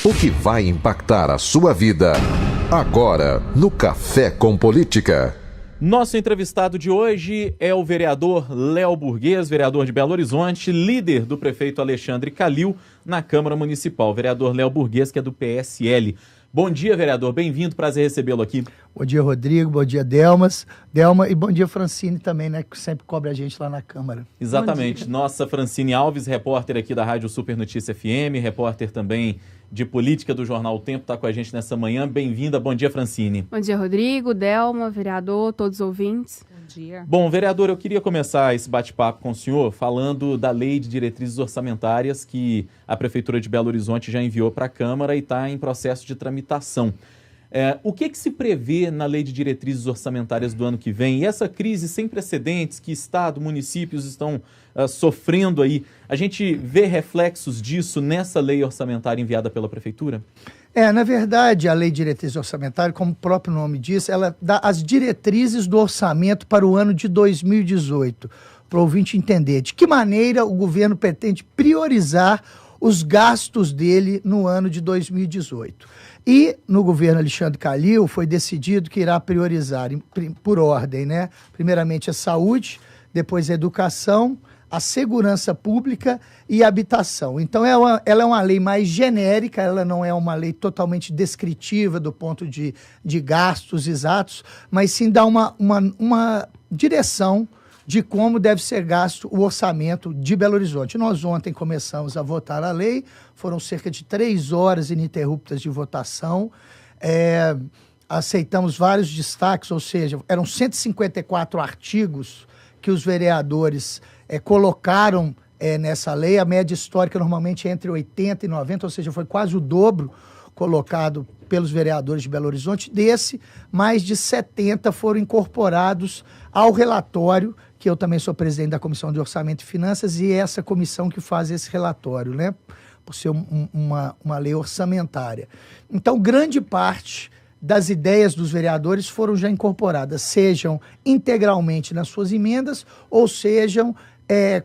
O que vai impactar a sua vida. Agora, no Café com Política. Nosso entrevistado de hoje é o vereador Léo Burguês, vereador de Belo Horizonte, líder do prefeito Alexandre Calil na Câmara Municipal. Vereador Léo Burguês, que é do PSL. Bom dia, vereador. Bem-vindo. Prazer recebê-lo aqui. Bom dia, Rodrigo. Bom dia, Delma. E bom dia, Francine também, né? Que sempre cobre a gente lá na Câmara. Exatamente. Nossa Francine Alves, repórter aqui da Rádio Super Notícia FM, repórter também de política do Jornal O Tempo, está com a gente nessa manhã. Bem-vinda. Bom dia, Francine. Bom dia, Rodrigo, Delma, vereador, todos os ouvintes. Bom dia. Bom, vereador, eu queria começar esse bate-papo com o senhor falando da Lei de Diretrizes Orçamentárias que a Prefeitura de Belo Horizonte já enviou para a Câmara e está em processo de tramitação. O que se prevê na Lei de Diretrizes Orçamentárias do ano que vem? E essa crise sem precedentes que Estado, municípios estão sofrendo aí, a gente vê reflexos disso nessa lei orçamentária enviada pela Prefeitura? Na verdade, a Lei de Diretrizes Orçamentárias, como o próprio nome diz, ela dá as diretrizes do orçamento para o ano de 2018, para o ouvinte entender de que maneira o governo pretende priorizar os gastos dele no ano de 2018. E no governo Alexandre Calil foi decidido que irá priorizar, por ordem, né? Primeiramente a saúde, depois a educação, a segurança pública e a habitação. Então, ela é uma lei mais genérica, ela não é uma lei totalmente descritiva do ponto de gastos exatos, mas sim dá uma direção de como deve ser gasto o orçamento de Belo Horizonte. Nós ontem começamos a votar a lei, foram cerca de 3 horas ininterruptas de votação, aceitamos vários destaques, ou seja, eram 154 artigos que os vereadores colocaram nessa lei. A média histórica normalmente é entre 80 e 90, ou seja, foi quase o dobro colocado pelos vereadores de Belo Horizonte. Desse, mais de 70 foram incorporados ao relatório, que eu também sou presidente da Comissão de Orçamento e Finanças, e é essa comissão que faz esse relatório, né? Por ser uma lei orçamentária. Então, grande parte das ideias dos vereadores foram já incorporadas, sejam integralmente nas suas emendas ou sejam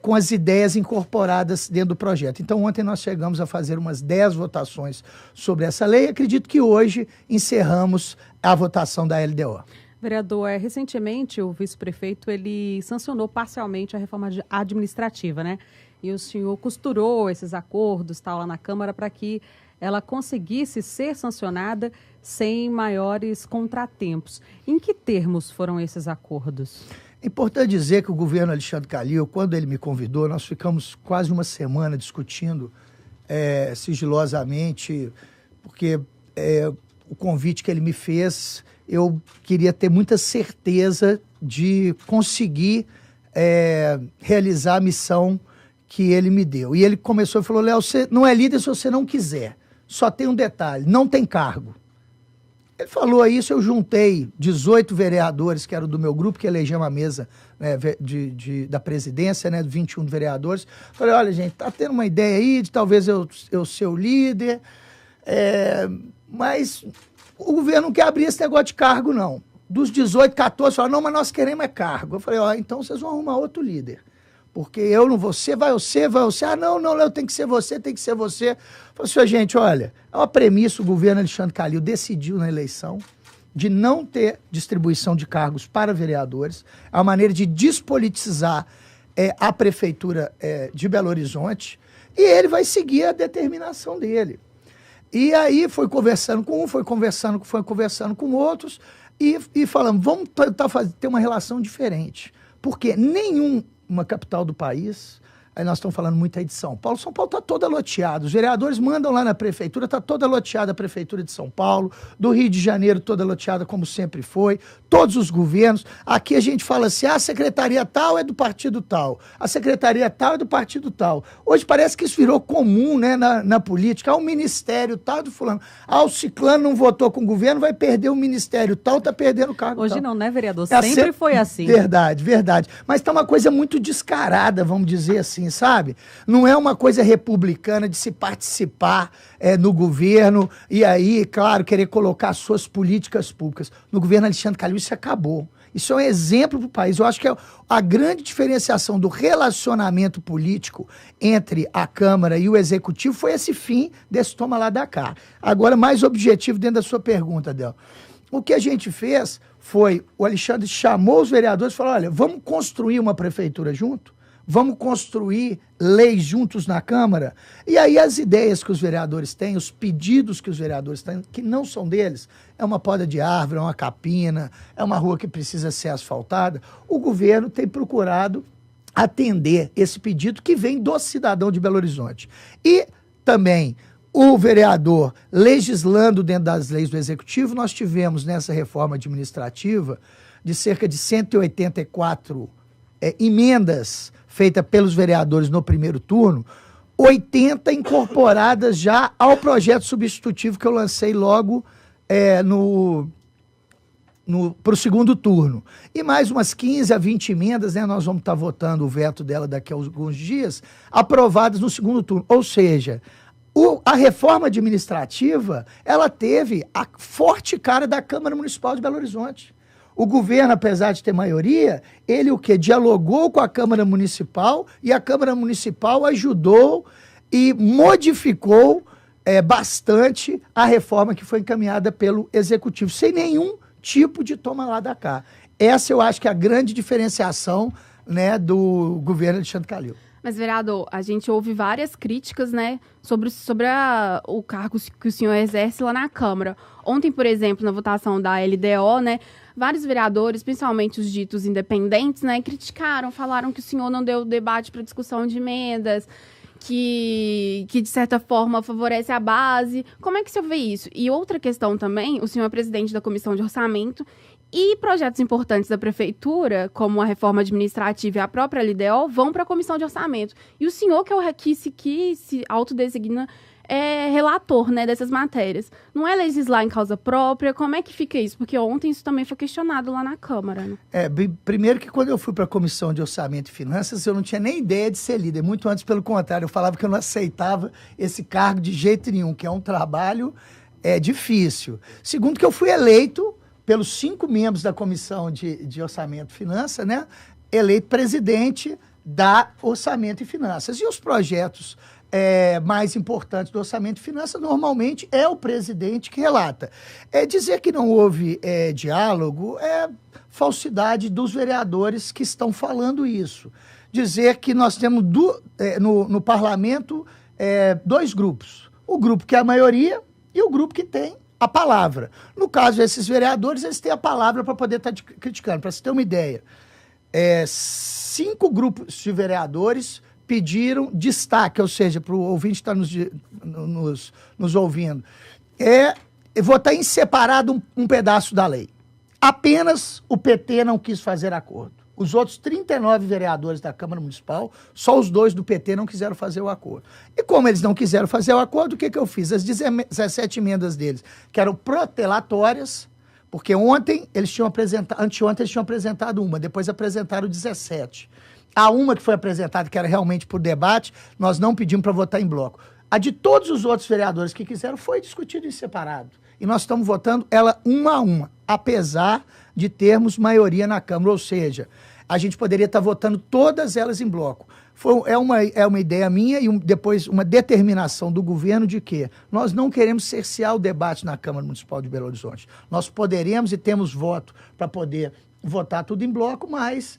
com as ideias incorporadas dentro do projeto. Então, ontem nós chegamos a fazer umas 10 votações sobre essa lei. Acredito que hoje encerramos a votação da LDO. Vereador, recentemente o vice-prefeito ele sancionou parcialmente a reforma administrativa, né? E o senhor costurou esses acordos lá na Câmara para que ela conseguisse ser sancionada sem maiores contratempos. Em que termos foram esses acordos? É importante dizer que o governo Alexandre Calil, quando ele me convidou, nós ficamos quase uma semana discutindo sigilosamente, porque o convite que ele me fez, eu queria ter muita certeza de conseguir realizar a missão que ele me deu. E ele começou e falou: Léo, você não é líder se você não quiser. Só tem um detalhe, não tem cargo. Ele falou isso, eu juntei 18 vereadores, que eram do meu grupo, que elegeu uma mesa, né, da presidência, né, 21 vereadores. Falei: olha, gente, tá tendo uma ideia aí de talvez eu ser o líder, mas o governo não quer abrir esse negócio de cargo, não. Dos 18, 14 falaram: não, mas nós queremos cargo. Eu falei: então vocês vão arrumar outro líder. Porque eu não vou ser, vai você. Ah, não, Léo, tem que ser você. Eu falei: senhor, gente, olha, é uma premissa, o governo Alexandre Calil decidiu na eleição de não ter distribuição de cargos para vereadores, é uma maneira de despolitizar a Prefeitura de Belo Horizonte, e ele vai seguir a determinação dele. E aí foi conversando com um, foi conversando com outros, e falamos: vamos tentar ter uma relação diferente. Porque nenhuma capital do país, aí nós estamos falando muito aí de São Paulo está toda loteada, os vereadores mandam lá na prefeitura, está toda loteada a prefeitura de São Paulo, do Rio de Janeiro toda loteada como sempre foi, todos os governos. Aqui a gente fala assim: a secretaria tal é do partido tal, a secretaria tal é do partido tal. Hoje parece que isso virou comum, né, na política. O ministério tal do fulano, o ciclano não votou com o governo, vai perder o ministério tal, está perdendo o cargo Hoje tal. não, né, vereador? Sempre foi assim. Verdade. Mas tá uma coisa muito descarada, vamos dizer assim, sabe? Não é uma coisa republicana de se participar no governo e aí, claro, querer colocar suas políticas públicas. No governo Alexandre Calil isso acabou. Isso é um exemplo para o país. Eu acho que a grande diferenciação do relacionamento político entre a Câmara e o Executivo foi esse fim desse toma lá da cá. Agora, mais objetivo dentro da sua pergunta, Del. O que a gente fez foi, o Alexandre chamou os vereadores e falou, olha, vamos construir uma prefeitura junto? Vamos construir leis juntos na Câmara? E aí as ideias que os vereadores têm, os pedidos que os vereadores têm, que não são deles, é uma poda de árvore, é uma capina, é uma rua que precisa ser asfaltada, o governo tem procurado atender esse pedido que vem do cidadão de Belo Horizonte. E também o vereador legislando dentro das leis do Executivo, nós tivemos nessa reforma administrativa de cerca de 184 emendas feita pelos vereadores no primeiro turno, 80 incorporadas já ao projeto substitutivo que eu lancei logo para o segundo turno. E mais umas 15 a 20 emendas, né, nós vamos estar votando o veto dela daqui a alguns dias, aprovadas no segundo turno. Ou seja, a reforma administrativa, ela teve a forte cara da Câmara Municipal de Belo Horizonte. O governo, apesar de ter maioria, ele dialogou com a Câmara Municipal e a Câmara Municipal ajudou e modificou bastante a reforma que foi encaminhada pelo Executivo, sem nenhum tipo de toma lá da cá. Essa eu acho que é a grande diferenciação, né, do governo Alexandre Calil. Mas, vereador, a gente ouve várias críticas, né, sobre o cargo que o senhor exerce lá na Câmara. Ontem, por exemplo, na votação da LDO, né, vários vereadores, principalmente os ditos independentes, né, criticaram, falaram que o senhor não deu debate para discussão de emendas, que de certa forma favorece a base. Como é que o senhor vê isso? E outra questão também, o senhor é presidente da Comissão de Orçamento e projetos importantes da Prefeitura, como a reforma administrativa e a própria LDO, vão para a Comissão de Orçamento. E o senhor, que é o que se autodesigna relator, né, dessas matérias. Não é legislar em causa própria? Como é que fica isso? Porque ontem isso também foi questionado lá na Câmara. Né? Primeiro que quando eu fui para a Comissão de Orçamento e Finanças, eu não tinha nem ideia de ser líder. Muito antes, pelo contrário, eu falava que eu não aceitava esse cargo de jeito nenhum, que é um trabalho difícil. Segundo que eu fui eleito pelos 5 membros da Comissão de Orçamento e Finanças, né, eleito presidente da Orçamento e Finanças. E os projetos mais importantes do Orçamento e Finanças, normalmente é o presidente que relata. Dizer que não houve diálogo é falsidade dos vereadores que estão falando isso. Dizer que nós temos no parlamento 2 grupos. O grupo que é a maioria e o grupo que tem a palavra. No caso, esses vereadores, eles têm a palavra para poder estar criticando. Para você ter uma ideia, 5 grupos de vereadores pediram destaque, ou seja, para o ouvinte que está nos ouvindo, votar em separado um pedaço da lei. Apenas o PT não quis fazer acordo. Os outros 39 vereadores da Câmara Municipal, só os 2 do PT não quiseram fazer o acordo. E como eles não quiseram fazer o acordo, o que eu fiz? As 17 emendas deles, que eram protelatórias, porque anteontem eles tinham apresentado uma, depois apresentaram 17. A uma que foi apresentada, que era realmente por debate, nós não pedimos para votar em bloco. A de todos os outros vereadores que quiseram foi discutida em separado. E nós estamos votando ela uma a uma, apesar de termos maioria na Câmara. Ou seja, a gente poderia estar votando todas elas em bloco. É uma ideia minha e depois uma determinação do governo de que nós não queremos cercear o debate na Câmara Municipal de Belo Horizonte. Nós poderemos e temos voto para poder votar tudo em bloco, mas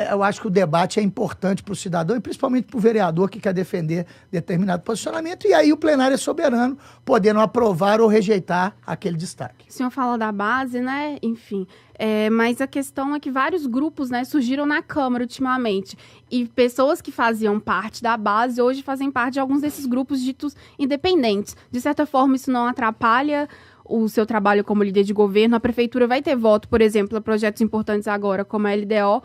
eu acho que o debate é importante para o cidadão e principalmente para o vereador que quer defender determinado posicionamento, e aí o plenário é soberano, podendo aprovar ou rejeitar aquele destaque. O senhor fala da base, né? Enfim, mas a questão é que vários grupos, né, surgiram na Câmara ultimamente, e pessoas que faziam parte da base hoje fazem parte de alguns desses grupos ditos independentes. De certa forma, isso não atrapalha o seu trabalho como líder de governo? A Prefeitura vai ter voto, por exemplo, a projetos importantes agora, como a LDO,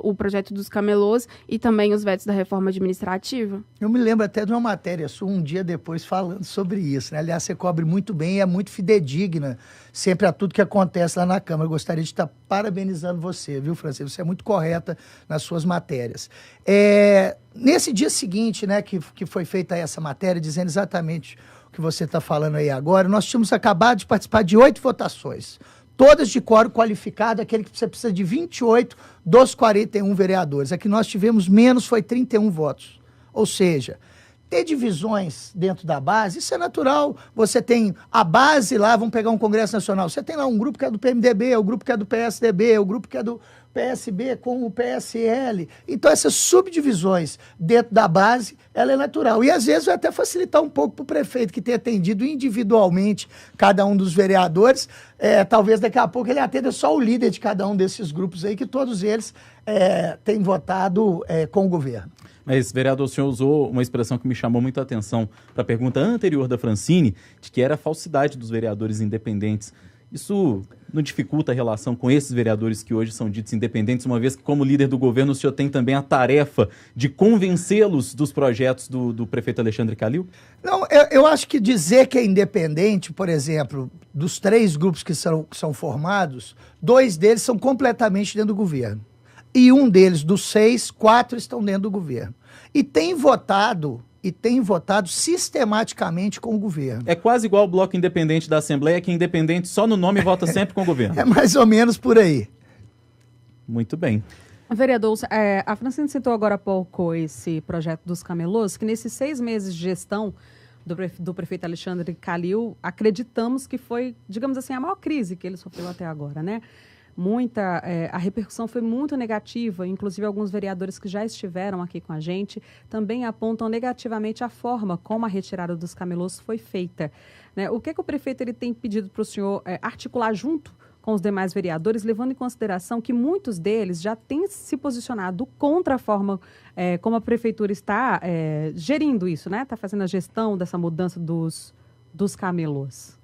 o projeto dos camelôs e também os vetos da reforma administrativa? Eu me lembro até de uma matéria sua um dia depois falando sobre isso, né? Aliás, você cobre muito bem e é muito fidedigna sempre a tudo que acontece lá na Câmara. Eu gostaria de estar parabenizando você, viu, Francisco? Você é muito correta nas suas matérias. Nesse dia seguinte, né, que foi feita essa matéria, dizendo exatamente o que você está falando aí agora, nós tínhamos acabado de participar de 8 votações. todas de quórum qualificado, aquele que você precisa de 28 dos 41 vereadores. A que nós tivemos menos foi 31 votos. Ou seja, ter divisões dentro da base, isso é natural. Você tem a base lá, vamos pegar um Congresso Nacional, você tem lá um grupo que é do PMDB, o grupo que é do PSDB, o grupo que é do PSB com o PSL. Então, essas subdivisões dentro da base, ela é natural. E, às vezes, vai até facilitar um pouco para o prefeito, que tem atendido individualmente cada um dos vereadores. Talvez, daqui a pouco, ele atenda só o líder de cada um desses grupos aí, que todos eles têm votado com o governo. Mas, vereador, o senhor usou uma expressão que me chamou muita atenção para a pergunta anterior da Francine, de que era a falsidade dos vereadores independentes. Isso não dificulta a relação com esses vereadores que hoje são ditos independentes, uma vez que, como líder do governo, o senhor tem também a tarefa de convencê-los dos projetos do prefeito Alexandre Calil? Não, eu acho que dizer que é independente, por exemplo, dos 3 grupos que são formados, 2 deles são completamente dentro do governo. E um deles, dos 6, 4 estão dentro do governo. E tem votado sistematicamente com o governo. É quase igual o Bloco Independente da Assembleia, que independente só no nome vota sempre com o governo. É mais ou menos por aí. Muito bem. Vereador, a Francine citou agora há pouco esse projeto dos camelôs, que nesses 6 meses de gestão do prefeito Alexandre Calil, acreditamos que foi, digamos assim, a maior crise que ele sofreu até agora, né? A repercussão foi muito negativa, inclusive alguns vereadores que já estiveram aqui com a gente também apontam negativamente a forma como a retirada dos camelôs foi feita, né? O que o prefeito ele tem pedido para o senhor articular junto com os demais vereadores, levando em consideração que muitos deles já têm se posicionado contra a forma como a prefeitura está gerindo isso, né? Está fazendo a gestão dessa mudança dos camelôs?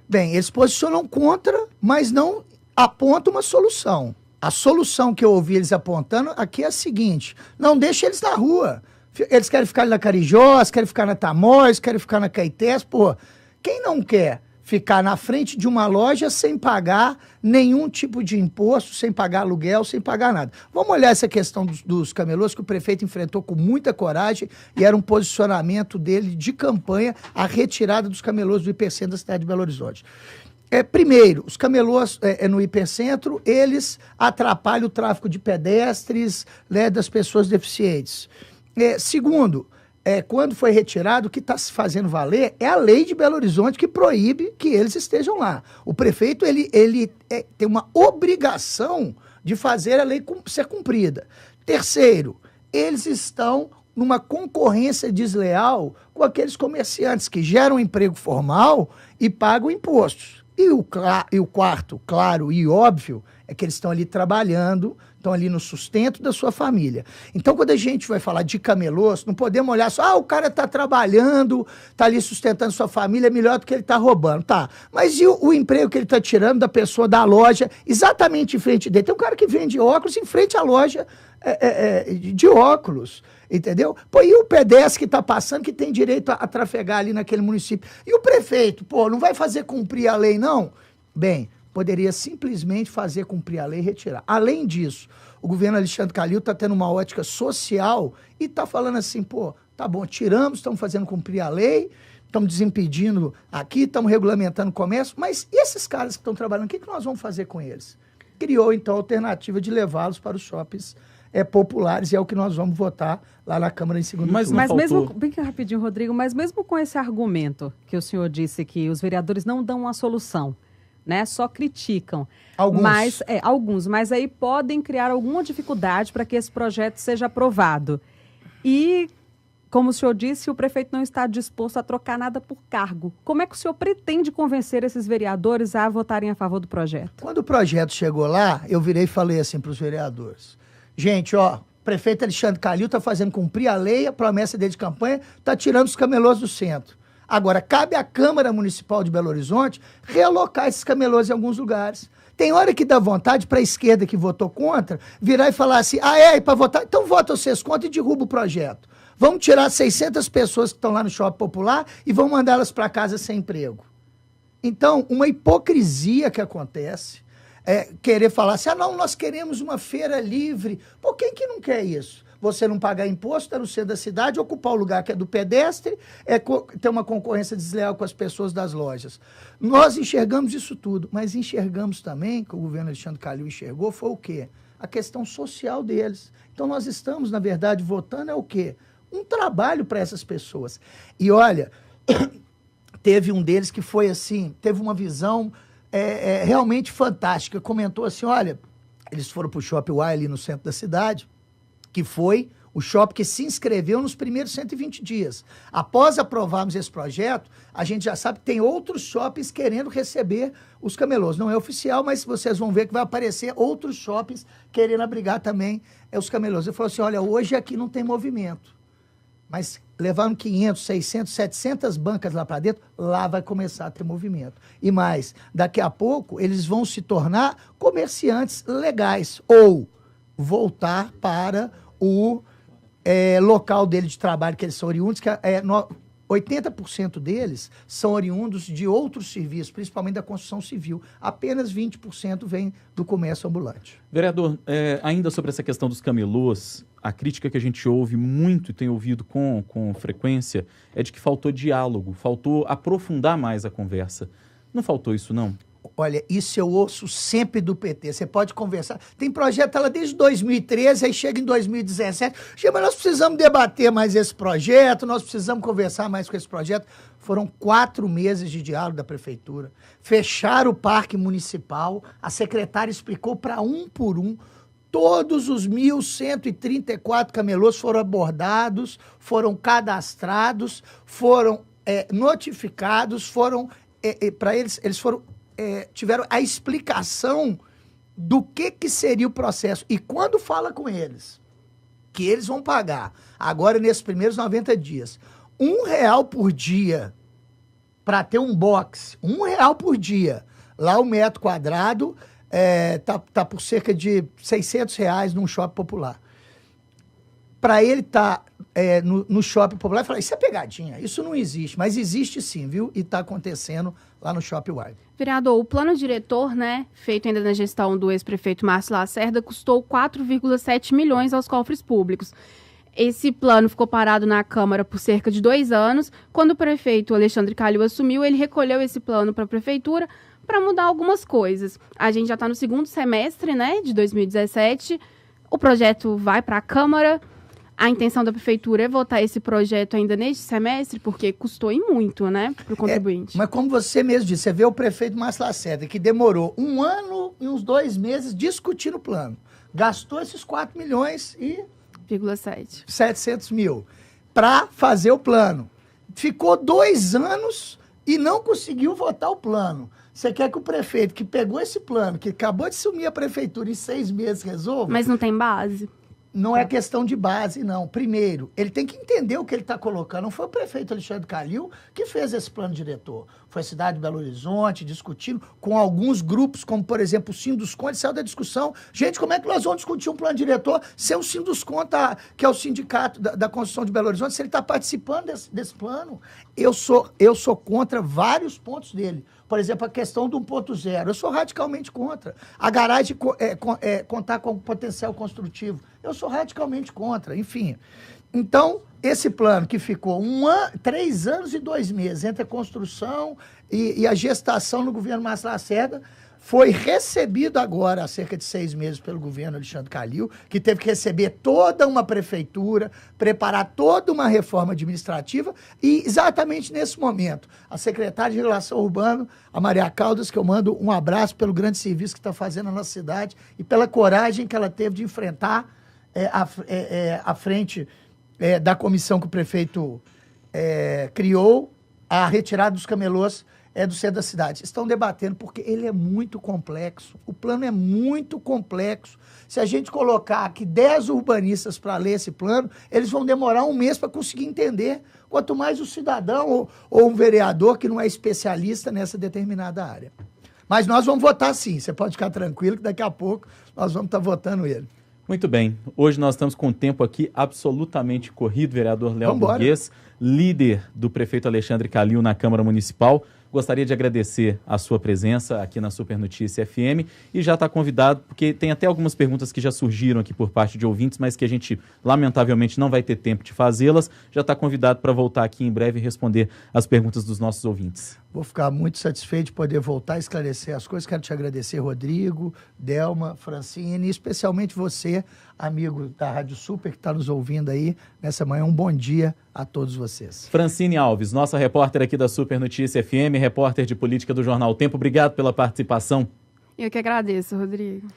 Bem, eles se posicionam contra, mas não aponta uma solução. A solução que eu ouvi eles apontando aqui é a seguinte: não deixa eles na rua. Eles querem ficar na Carijós, querem ficar na Tamós, querem ficar na Caetés. Pô, quem não quer ficar na frente de uma loja sem pagar nenhum tipo de imposto, sem pagar aluguel, sem pagar nada? Vamos olhar essa questão dos camelôs, que o prefeito enfrentou com muita coragem, e era um posicionamento dele de campanha, a retirada dos camelôs do hipercentro da cidade de Belo Horizonte. Primeiro, os camelôs no hipercentro, eles atrapalham o tráfego de pedestres, né, das pessoas deficientes. Segundo, quando foi retirado, o que está se fazendo valer é a lei de Belo Horizonte, que proíbe que eles estejam lá. O prefeito ele tem uma obrigação de fazer a lei ser cumprida. Terceiro, eles estão numa concorrência desleal com aqueles comerciantes que geram emprego formal e pagam impostos. E o quarto, claro e óbvio, é que eles estão ali trabalhando, estão ali no sustento da sua família. Então, quando a gente vai falar de camelôs, não podemos olhar só, o cara está trabalhando, está ali sustentando sua família, é melhor do que ele está roubando. Tá, mas e o emprego que ele está tirando da pessoa da loja, exatamente em frente dele? Tem um cara que vende óculos em frente à loja de óculos, entendeu? Pô, e o pedestre que está passando, que tem direito a trafegar ali naquele município? E o prefeito, pô, não vai fazer cumprir a lei, não? Bem, poderia simplesmente fazer cumprir a lei e retirar. Além disso, o governo Alexandre Calil está tendo uma ótica social e está falando assim, pô, tá bom, tiramos, estamos fazendo cumprir a lei, estamos desimpedindo aqui, estamos regulamentando o comércio, mas e esses caras que estão trabalhando, o que nós vamos fazer com eles? Criou, então, a alternativa de levá-los para os shoppings populares, e é o que nós vamos votar lá na Câmara em segundo turno. Mas mesmo, bem rapidinho, Rodrigo, mas mesmo com esse argumento que o senhor disse que os vereadores não dão uma solução, né? Só criticam. Alguns, mas aí podem criar alguma dificuldade para que esse projeto seja aprovado. E, como o senhor disse, o prefeito não está disposto a trocar nada por cargo. Como é que o senhor pretende convencer esses vereadores a votarem a favor do projeto? Quando o projeto chegou lá, eu virei e falei assim para os vereadores: gente, ó, o prefeito Alexandre Calil está fazendo cumprir a lei, a promessa dele de campanha, está tirando os camelôs do centro. Agora, cabe à Câmara Municipal de Belo Horizonte realocar esses camelôs em alguns lugares. Tem hora que dá vontade para a esquerda que votou contra virar e falar assim, para votar, então vota vocês contra e derruba o projeto. Vamos tirar 600 pessoas que estão lá no shopping popular e vamos mandá-las para casa sem emprego. Então, uma hipocrisia que acontece querer falar assim, não, nós queremos uma feira livre. Pô, quem que não quer isso? você não pagar imposto, é no centro da cidade, ocupar o lugar que é do pedestre, ter uma concorrência desleal com as pessoas das lojas. Nós enxergamos isso tudo, mas enxergamos também, que o governo Alexandre Calil enxergou, foi o quê? A questão social deles. Então nós estamos, na verdade, votando o quê? Um trabalho para essas pessoas. E olha, teve um deles que foi assim, teve uma visão realmente fantástica. Comentou assim, olha, eles foram para o Shopping Y ali no centro da cidade, que foi o shopping que se inscreveu nos primeiros 120 dias. Após aprovarmos esse projeto, a gente já sabe que tem outros shoppings querendo receber os camelôs. Não é oficial, mas vocês vão ver que vai aparecer outros shoppings querendo abrigar também os camelôs. Ele falou assim, olha, hoje aqui não tem movimento, mas levando 500, 600, 700 bancas lá para dentro, lá vai começar a ter movimento. E mais, daqui a pouco eles vão se tornar comerciantes legais ou voltar para o local dele de trabalho, que eles são oriundos, que 80% deles são oriundos de outros serviços, principalmente da construção civil. Apenas 20% vem do comércio ambulante. Vereador, ainda sobre essa questão dos camelôs, a crítica que a gente ouve muito e tem ouvido com frequência é de que faltou diálogo, faltou aprofundar mais a conversa. Não faltou isso, não? Olha, isso eu ouço sempre do PT. Você pode conversar. Tem projeto lá desde 2013, aí chega em 2017. Mas nós precisamos debater mais esse projeto, nós precisamos conversar mais com esse projeto. Foram 4 meses de diálogo da prefeitura. Fecharam o parque municipal, a secretária explicou para um por um. Todos os 1.134 camelôs foram abordados, foram cadastrados, foram notificados, foram para eles foram tiveram a explicação do que seria o processo. E quando fala com eles, que eles vão pagar, agora nesses primeiros 90 dias, R$1 por dia para ter um box, R$1 por dia. Lá o metro quadrado tá por cerca de R$600 num shopping popular. Para ele estar no shopping popular, falar, isso é pegadinha, isso não existe, mas existe sim, viu? E está acontecendo lá no Shopping Y. Vereador, o plano diretor, né, feito ainda na gestão do ex-prefeito Márcio Lacerda, custou 4,7 milhões aos cofres públicos. Esse plano ficou parado na Câmara por cerca de 2 anos. Quando o prefeito Alexandre Calil assumiu, ele recolheu esse plano para a prefeitura para mudar algumas coisas. A gente já está no segundo semestre, né, de 2017. O projeto vai para a Câmara. A intenção da prefeitura é votar esse projeto ainda neste semestre, porque custou e muito, né, para o contribuinte. Mas como você mesmo disse, você vê o prefeito Márcio Lacerda, que demorou 1 ano e uns 2 meses discutindo o plano. Gastou esses 4 milhões e 700 mil para fazer o plano. Ficou 2 anos e não conseguiu votar o plano. Você quer que o prefeito que pegou esse plano, que acabou de assumir a prefeitura em 6 meses, resolva? Mas não tem base. Não é questão de base, não. Primeiro, ele tem que entender o que ele está colocando. Não foi o prefeito Alexandre Calil que fez esse plano diretor. Foi a cidade de Belo Horizonte, discutindo com alguns grupos, como, por exemplo, o Sinduscon, saiu da discussão. Gente, como é que nós vamos discutir um plano diretor sem o Sinduscon, que é o sindicato da construção de Belo Horizonte, se ele está participando desse plano? Eu sou contra vários pontos dele. Por exemplo, a questão do 1.0. Eu sou radicalmente contra. A garagem contar com potencial construtivo. Eu sou radicalmente contra. Enfim. Então, esse plano que ficou 3 anos e 2 meses entre a construção e a gestação no governo Márcio Lacerda, foi recebido agora, há cerca de 6 meses, pelo governo Alexandre Calil, que teve que receber toda uma prefeitura, preparar toda uma reforma administrativa, e exatamente nesse momento, a secretária de Relação Urbana, a Maria Caldas, que eu mando um abraço pelo grande serviço que está fazendo na nossa cidade e pela coragem que ela teve de enfrentar a frente da comissão que o prefeito criou, a retirada dos camelôs do centro da cidade. Estão debatendo porque ele é muito complexo. O plano é muito complexo. Se a gente colocar aqui 10 urbanistas para ler esse plano, eles vão demorar 1 mês para conseguir entender. Quanto mais o cidadão ou um vereador que não é especialista nessa determinada área. Mas nós vamos votar sim. Você pode ficar tranquilo que daqui a pouco nós vamos estar votando ele. Muito bem. Hoje nós estamos com o tempo aqui absolutamente corrido, vereador Léo Burguês, líder do prefeito Alexandre Calil na Câmara Municipal. Gostaria de agradecer a sua presença aqui na Super Notícia FM e já está convidado, porque tem até algumas perguntas que já surgiram aqui por parte de ouvintes, mas que a gente, lamentavelmente, não vai ter tempo de fazê-las. Já está convidado para voltar aqui em breve e responder as perguntas dos nossos ouvintes. Vou ficar muito satisfeito de poder voltar a esclarecer as coisas. Quero te agradecer, Rodrigo, Delma, Francine, e especialmente você, amigo da Rádio Super, que está nos ouvindo aí nessa manhã. Um bom dia a todos vocês. Francine Alves, nossa repórter aqui da Super Notícia FM, repórter de política do Jornal O Tempo. Obrigado pela participação. Eu que agradeço, Rodrigo.